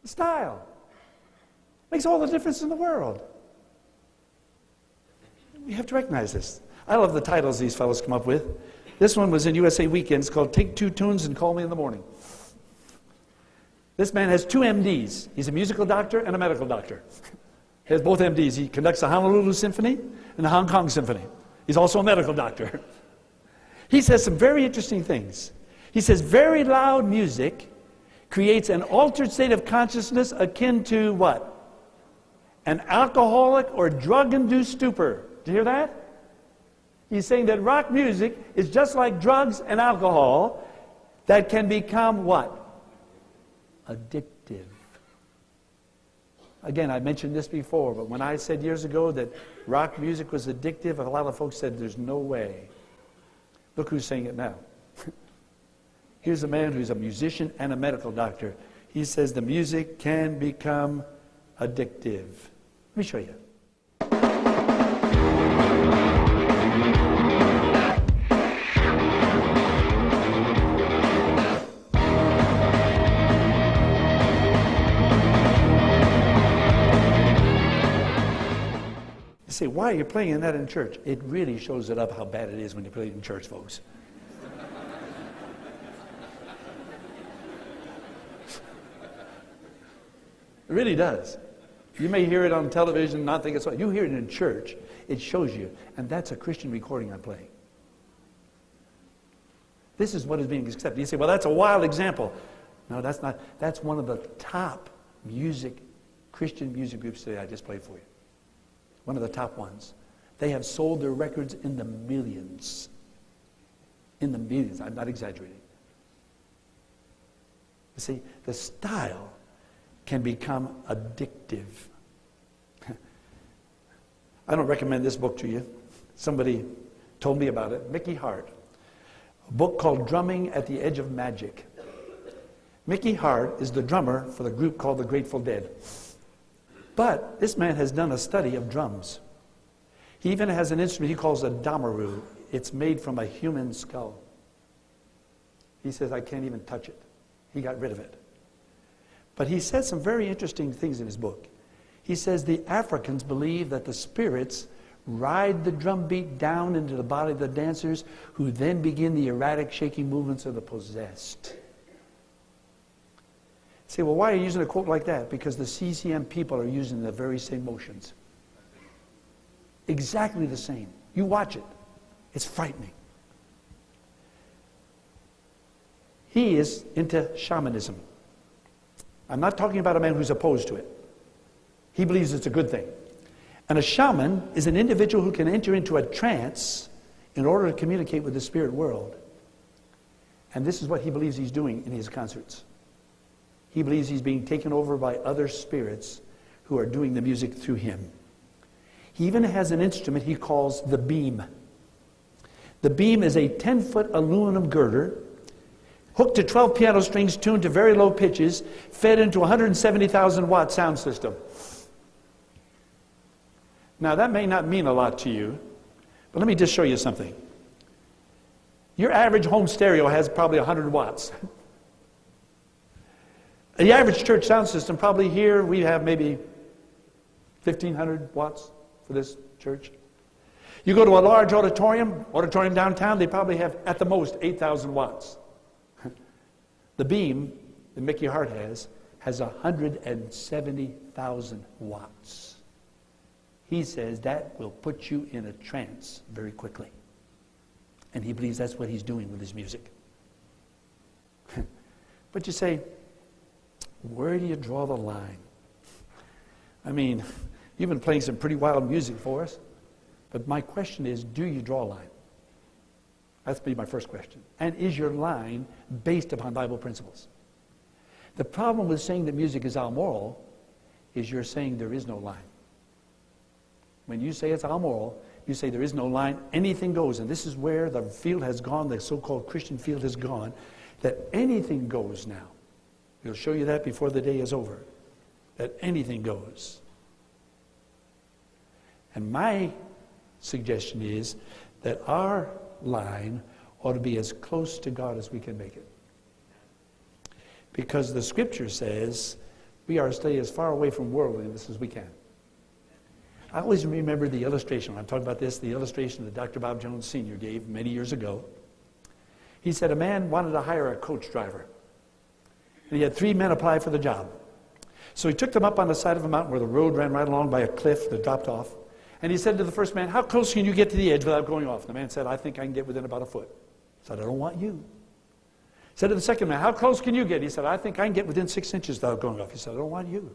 The style. Makes all the difference in the world. We have to recognize this. I love the titles these fellows come up with. This one was in USA Weekends called Take Two Tunes and Call Me in the Morning. This man has 2 MDs. He's a musical doctor and a medical doctor. He has both MDs. He conducts the Honolulu Symphony and the Hong Kong Symphony. He's also a medical doctor. He says some very interesting things. He says very loud music creates an altered state of consciousness akin to what? An alcoholic or drug-induced stupor. Did you hear that? He's saying that rock music is just like drugs and alcohol that can become what? Addictive. Again, I mentioned this before, but when I said years ago that rock music was addictive, a lot of folks said there's no way. Look who's saying it now. Here's a man who's a musician and a medical doctor. He says the music can become addictive. Let me show you. You say, why are you playing that in church? It really shows it up how bad it is when you play it in church, folks. It really does. You may hear it on television and not think it's right. You hear it in church, it shows you. And that's a Christian recording I'm playing. This is what is being accepted. You say, well, that's a wild example. No, that's not. That's one of the top Christian music groups today I just played for you. One of the top ones. They have sold their records in the millions. In the millions. I'm not exaggerating. You see, the style can become addictive. I don't recommend this book to you. Somebody told me about it. Mickey Hart. A book called Drumming at the Edge of Magic. Mickey Hart is the drummer for the group called the Grateful Dead. But this man has done a study of drums. He even has an instrument he calls a damaru. It's made from a human skull. He says, I can't even touch it. He got rid of it. But he says some very interesting things in his book. He says the Africans believe that the spirits ride the drum beat down into the body of the dancers, who then begin the erratic shaking movements of the possessed. Say, well, why are you using a quote like that? Because the CCM people are using the very same motions. Exactly the same. You watch it. It's frightening. He is into shamanism. I'm not talking about a man who's opposed to it. He believes it's a good thing. And a shaman is an individual who can enter into a trance in order to communicate with the spirit world. And this is what he believes he's doing in his concerts. He believes he's being taken over by other spirits who are doing the music through him. He even has an instrument he calls the beam. The beam is a 10-foot aluminum girder hooked to 12 piano strings tuned to very low pitches, fed into a 170,000 watt sound system. Now that may not mean a lot to you, but let me just show you something. Your average home stereo has probably 100 watts. The average church sound system, probably here we have maybe 1,500 watts for this church. You go to a large auditorium downtown, they probably have at the most 8,000 watts. The beam that Mickey Hart has 170,000 watts. He says that will put you in a trance very quickly. And he believes that's what he's doing with his music. But you say, where do you draw the line? I mean, you've been playing some pretty wild music for us. But my question is, do you draw a line? That's be my first question. And is your line based upon Bible principles? The problem with saying that music is amoral is you're saying there is no line. When you say it's amoral, you say there is no line, anything goes. And this is where the field has gone, the so-called Christian field has gone, that anything goes now. We'll show you that before the day is over, that anything goes. And my suggestion is that our line ought to be as close to God as we can make it. Because the scripture says We are to stay as far away from worldliness as we can. I always remember the illustration, when I'm talking about this, the illustration that Dr. Bob Jones Sr. gave many years ago. He said a man wanted to hire a coach driver. And he had 3 men apply for the job. So he took them up on the side of a mountain where the road ran right along by a cliff that dropped off. And he said to the first man, how close can you get to the edge without going off? The man said, I think I can get within about a foot. He said, I don't want you. He said to the second man, how close can you get? He said, I think I can get within 6 inches without going off. He said, I don't want you.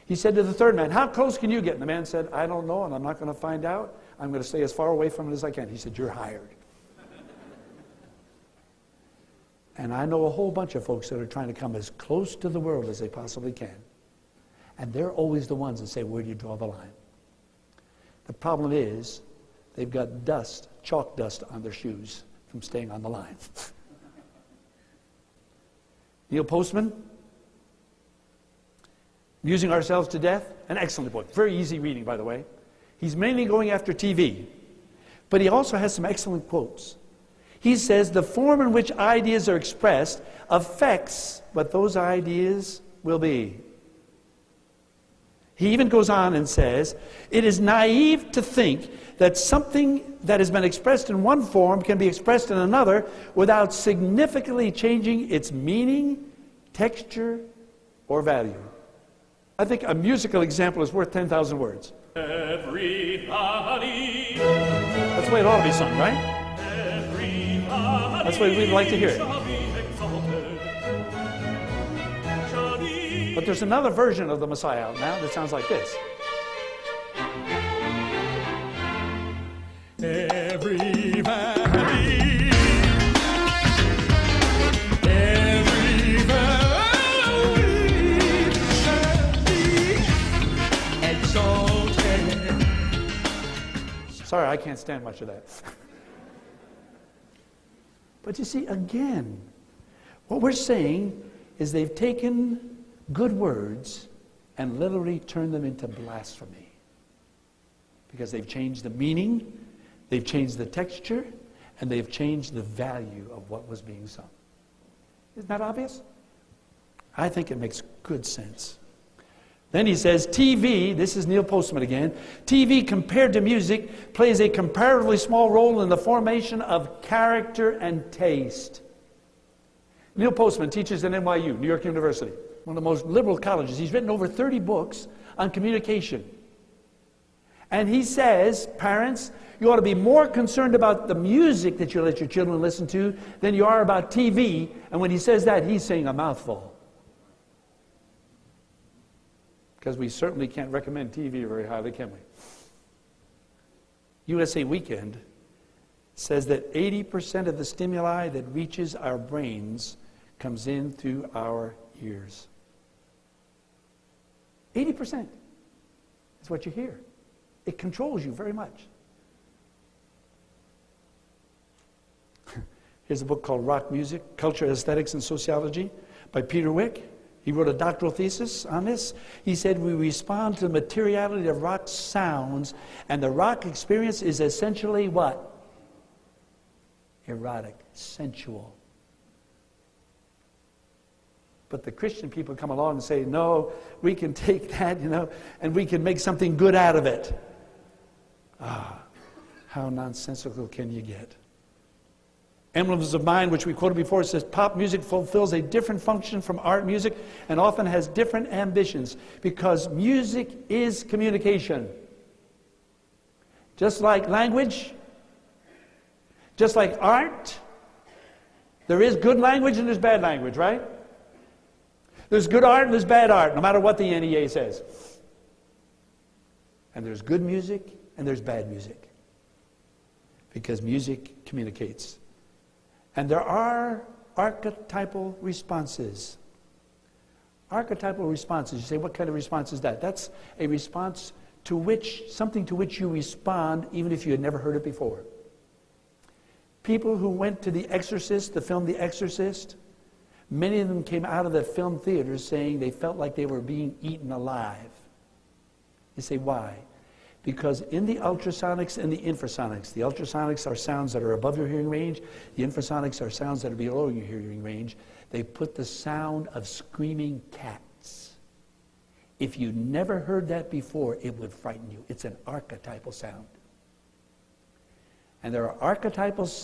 He said to the third man, how close can you get? And the man said, I don't know, and I'm not going to find out. I'm going to stay as far away from it as I can. He said, you're hired. And I know a whole bunch of folks that are trying to come as close to the world as they possibly can. And they're always the ones that say, where do you draw the line? The problem is, they've got dust, chalk dust on their shoes from staying on the line. Neil Postman, Amusing Ourselves to Death, an excellent book. Very easy reading, by the way. He's mainly going after TV, but he also has some excellent quotes. He says the form in which ideas are expressed affects what those ideas will be. He even goes on and says, it is naive to think that something that has been expressed in one form can be expressed in another without significantly changing its meaning, texture, or value. I think a musical example is worth 10,000 words. Everybody. That's the way it ought to be sung, right? That's the way we'd like to hear it. But there's another version of the Messiah out now that sounds like this. Everybody, exalted. Sorry, I can't stand much of that. But you see, again, what we're saying is they've taken good words and literally turned them into blasphemy. Because they've changed the meaning, they've changed the texture, and they've changed the value of what was being sung. Isn't that obvious? I think it makes good sense. Then he says, TV, this is Neil Postman again, TV compared to music plays a comparatively small role in the formation of character and taste. Neil Postman teaches at NYU, New York University, one of the most liberal colleges. He's written over 30 books on communication. And he says, parents, you ought to be more concerned about the music that you let your children listen to than you are about TV. And when he says that, he's saying a mouthful. Because we certainly can't recommend TV very highly, can we? USA Weekend says that 80% of the stimuli that reaches our brains comes in through our ears. 80% is what you hear. It controls you very much. Here's a book called Rock Music, Culture, Aesthetics, and Sociology by Peter Wick. He wrote a doctoral thesis on this. He said, we respond to the materiality of rock sounds, and the rock experience is essentially what? Erotic, sensual. But the Christian people come along and say, no, we can take that, and we can make something good out of it. Ah, how nonsensical can you get? Emblems of Mind, which we quoted before, says pop music fulfills a different function from art music and often has different ambitions because music is communication. Just like language, just like art, there is good language and there's bad language, right? There's good art and there's bad art, no matter what the NEA says. And there's good music and there's bad music because music communicates. And there are archetypal responses. Archetypal responses. You say, what kind of response is that? That's a response to which, something to which you respond even if you had never heard it before. People who went to The Exorcist, the film The Exorcist, many of them came out of the film theater saying they felt like they were being eaten alive. You say, why? Because in the ultrasonics and the ultrasonics are sounds that are above your hearing range, the infrasonics are sounds that are below your hearing range. They put the sound of screaming cats If you never heard that before, it would frighten you. It's an archetypal sound. And there are archetypal